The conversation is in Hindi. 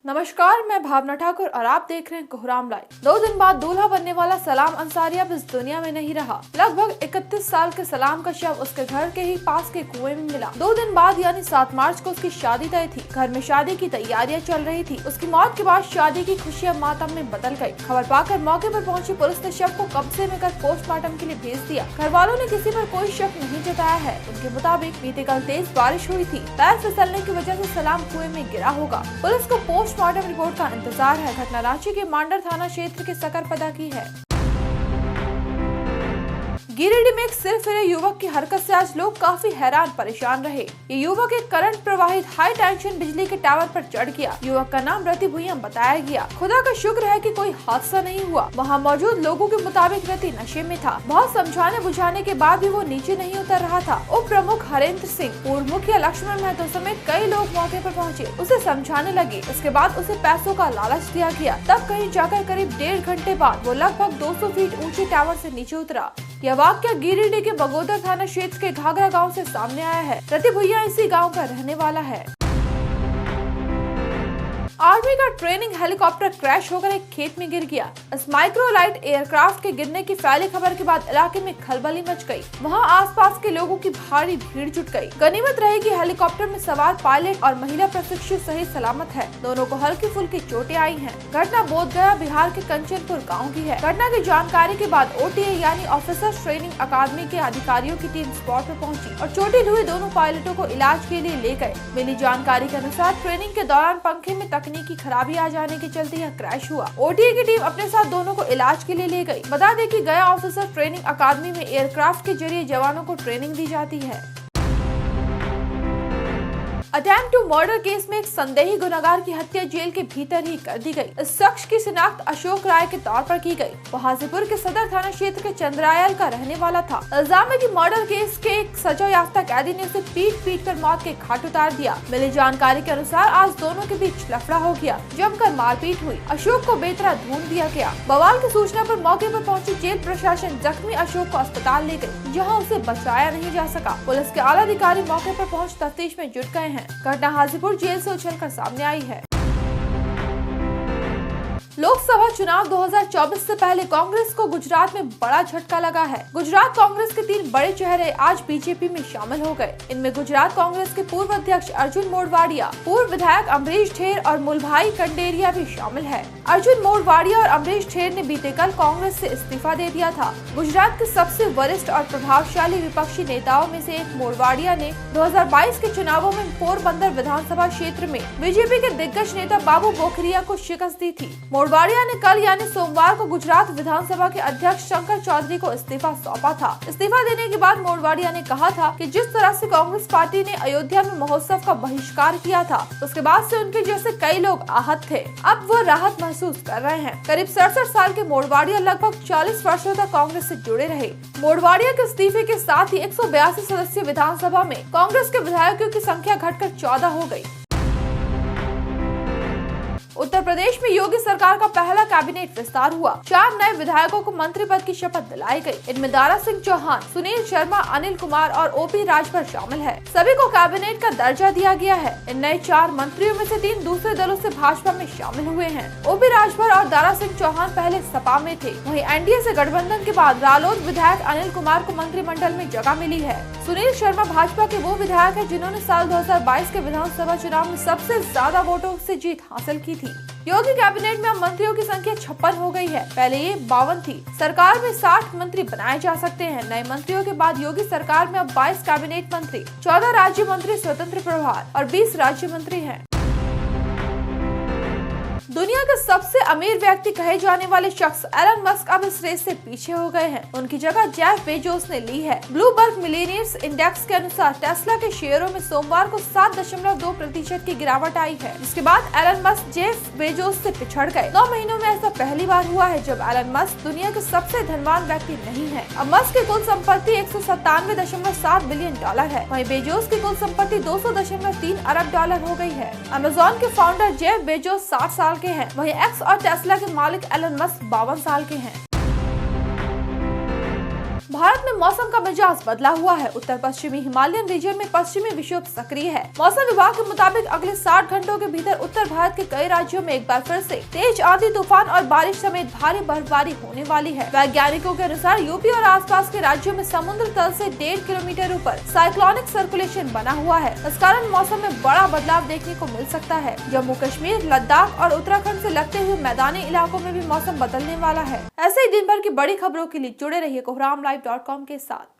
नमस्कार, मैं भावना ठाकुर और आप देख रहे हैं कोहराम लाइव। 2 दिन बाद दूल्हा बनने वाला सलाम अंसारी अब इस दुनिया में नहीं रहा। लगभग 31 साल के सलाम का शव उसके घर के ही पास के कुएं में मिला। 2 दिन बाद यानी 7 मार्च को उसकी शादी तय थी। घर में शादी की तैयारियां चल रही थी। उसकी मौत के बाद शादी की खुशियां मातम में बदल गई। खबर पाकर मौके पर पहुंची पुलिस ने शव को कब्जे में कर पोस्टमार्टम के लिए भेज दिया। घर वालों ने किसी पर कोई शक नहीं जताया है। उनके मुताबिक बीते कल तेज बारिश हुई थी। पैर फिसलने की वजह से सलाम कुएं में गिरा होगा। पुलिस को पोस्टमार्टम रिपोर्ट का इंतजार है। घटना रांची के मांडर थाना क्षेत्र के सकरपदा की है। गिरिडीह में एक सिरफिरे युवक की हरकत से आज लोग काफी हैरान परेशान रहे। ये युवक एक करंट प्रवाहित हाई टेंशन बिजली के टावर पर चढ़ गया। युवक का नाम रति भुइयां बताया गया। खुदा का शुक्र है कि कोई हादसा नहीं हुआ। वहां मौजूद लोगों के मुताबिक रति नशे में था। बहुत समझाने बुझाने के बाद भी वो नीचे नहीं उतर रहा था। उप प्रमुख हरेंद्र सिंह, पूर्व मुखिया लक्ष्मण महतो समेत कई लोग मौके पर पहुँचे, उसे समझाने लगे। इसके बाद उसे पैसों का लालच दिया गया। तब कहीं जाकर करीब 1.5 घंटे बाद वो लगभग 200 फीट ऊंचे टावर से नीचे उतरा। यह वाकया गिरिडीह के बगोदर थाना क्षेत्र के घाघरा गांव से सामने आया है। रति भुइयां इसी गांव का रहने वाला है। आर्मी का ट्रेनिंग हेलीकॉप्टर क्रैश होकर एक खेत में गिर गया। इस माइक्रोलाइट एयरक्राफ्ट के गिरने की फैली खबर के बाद इलाके में खलबली मच गई। वहां आसपास के लोगों की भारी भीड़ जुट गई। गनीमत रही कि हेलीकॉप्टर में सवार पायलट और महिला प्रशिक्षु सही सलामत है। दोनों को हल्की फुल्की चोटें आई हैं। घटना बोधगया बिहार के कंचनपुर गाँव की है। घटना की जानकारी के बाद OTA यानी ऑफिसर ट्रेनिंग अकादमी के अधिकारियों की टीम स्पॉट पर पहुंची और चोटिल हुए दोनों पायलटों को इलाज के लिए ले गए। मिली जानकारी के अनुसार ट्रेनिंग के दौरान पंखे में तकनीकी खराबी आ जाने के चलते यह क्रैश हुआ। OTA की टीम अपने साथ दोनों को इलाज के लिए ले गई। बता दें कि गया ऑफिसर ट्रेनिंग अकादमी में एयरक्राफ्ट के जरिए जवानों को ट्रेनिंग दी जाती है। अटेम्प्ट टू मर्डर केस में एक संदेही गुनहगार की हत्या जेल के भीतर ही कर दी गई। इस शख्स की शिनाख्त अशोक राय के तौर पर की गई। वो हाजीपुर के सदर थाना क्षेत्र के चंद्रायल का रहने वाला था। इल्जाम है कि मर्डर केस के एक सजा याफ्ता कैदी ने उसे पीट कर मौत के घाट उतार दिया। मिली जानकारी के अनुसार आज दोनों के बीच लफड़ा हो गया। जमकर मारपीट हुई। अशोक को बेतरा ढूंढ दिया गया। बवाल की सूचना पर मौके पर पहुंची जेल प्रशासन जख्मी अशोक को अस्पताल ले गई, जहां उसे बचाया नहीं जा सका। पुलिस के आला अधिकारी मौके पर पहुंच तफ्तीश में जुट गए हैं। घटना हाजीपुर जेल से उछलकर सामने आई है। लोकसभा चुनाव 2024 से पहले कांग्रेस को गुजरात में बड़ा झटका लगा है। गुजरात कांग्रेस के 3 बड़े चेहरे आज बीजेपी में शामिल हो गए। इनमें गुजरात कांग्रेस के पूर्व अध्यक्ष अर्जुन मोढवाडिया, पूर्व विधायक अमरीश ढेर और मुलभाई कंडेरिया भी शामिल है। अर्जुन मोढवाडिया और अमरीश ढेर ने बीते कल कांग्रेस से इस्तीफा दे दिया था। गुजरात के सबसे वरिष्ठ और प्रभावशाली विपक्षी नेताओं में से एक मोढवाडिया ने 2022 के चुनावों में पोरबंदर विधानसभा क्षेत्र में बीजेपी के दिग्गज नेता बाबू बोखरिया को शिकस्त दी थी। मोढवाडिया ने कल यानी सोमवार को गुजरात विधानसभा के अध्यक्ष शंकर चौधरी को इस्तीफा सौंपा था। इस्तीफा देने के बाद मोढवाडिया ने कहा था कि जिस तरह से कांग्रेस पार्टी ने अयोध्या में महोत्सव का बहिष्कार किया था, उसके बाद से उनके जैसे कई लोग आहत थे। अब वो राहत महसूस कर रहे हैं। करीब 67 साल के मोढवाडिया लगभग 40 वर्षों तक कांग्रेस से जुड़े रहे। मोढवाडिया के इस्तीफे के साथ ही 182 सदस्यीय विधानसभा में कांग्रेस के विधायकों की संख्या घटकर 14 हो गई। उत्तर प्रदेश में योगी सरकार का पहला कैबिनेट विस्तार हुआ। 4 नए विधायकों को मंत्री पद की शपथ दिलाई गई। इनमें दारा सिंह चौहान, सुनील शर्मा, अनिल कुमार और OP राजभर शामिल है। सभी को कैबिनेट का दर्जा दिया गया है। इन नए 4 मंत्रियों में से 3 दूसरे दलों से भाजपा में शामिल हुए हैं। OP राजभर और दारा सिंह चौहान पहले सपा में थे। वहीं NDA से गठबंधन के बाद रालोद विधायक अनिल कुमार को मंत्रिमंडल में जगह मिली है। सुनील शर्मा भाजपा के वो विधायक है जिन्होंने साल 2022 के विधानसभा चुनाव में सबसे ज्यादा वोटों से जीत हासिल की थी। योगी कैबिनेट में अब मंत्रियों की संख्या 56 हो गई है। पहले ये 52 थी। सरकार में 60 मंत्री बनाए जा सकते हैं। नए मंत्रियों के बाद योगी सरकार में अब 22 कैबिनेट मंत्री, 14 राज्य मंत्री स्वतंत्र प्रभार और 20 राज्य मंत्री हैं। दुनिया के सबसे अमीर व्यक्ति कहे जाने वाले शख्स एलन मस्क अब इस रेस से पीछे हो गए हैं। उनकी जगह जेफ बेजोस ने ली है। ब्लूमबर्ग मिलेनियर्स इंडेक्स के अनुसार टेस्ला के शेयरों में सोमवार को 7.2% की गिरावट आई है, जिसके बाद एलन मस्क जेफ बेजोस से पिछड़ गए। 9 महीनों में ऐसा पहली बार हुआ है जब एलन मस्क दुनिया के सबसे धनवान व्यक्ति नहीं है। अब मस्क की कुल संपत्ति $197.7 बिलियन है। वहीं बेजोस की कुल संपत्ति $200.3 अरब हो गई है। अमेज़न के फाउंडर जेफ बेजोस 60 साल के हैं। वहीं एक्स और टेस्ला के मालिक एलन मस्क 52 साल के हैं। भारत में मौसम का मिजाज बदला हुआ है। उत्तर पश्चिमी हिमालयन रीजन में पश्चिमी विक्षोभ सक्रिय है। मौसम विभाग के मुताबिक अगले 60 घंटों के भीतर उत्तर भारत के कई राज्यों में एक बार फिर से तेज आंधी, तूफान और बारिश समेत भारी बर्फबारी होने वाली है। वैज्ञानिकों के अनुसार यूपी और आसपास के राज्यों में समुद्र तल से 1.5 किलोमीटर ऊपर साइक्लोनिक सर्कुलेशन बना हुआ है। इस कारण मौसम में बड़ा बदलाव देखने को मिल सकता है। जम्मू कश्मीर, लद्दाख और उत्तराखंड से लगते हुए मैदानी इलाकों में भी मौसम बदलने वाला है। ऐसे ही दिन भर की बड़ी खबरों के लिए जुड़े रहिए कोहरामलाइव.com के साथ।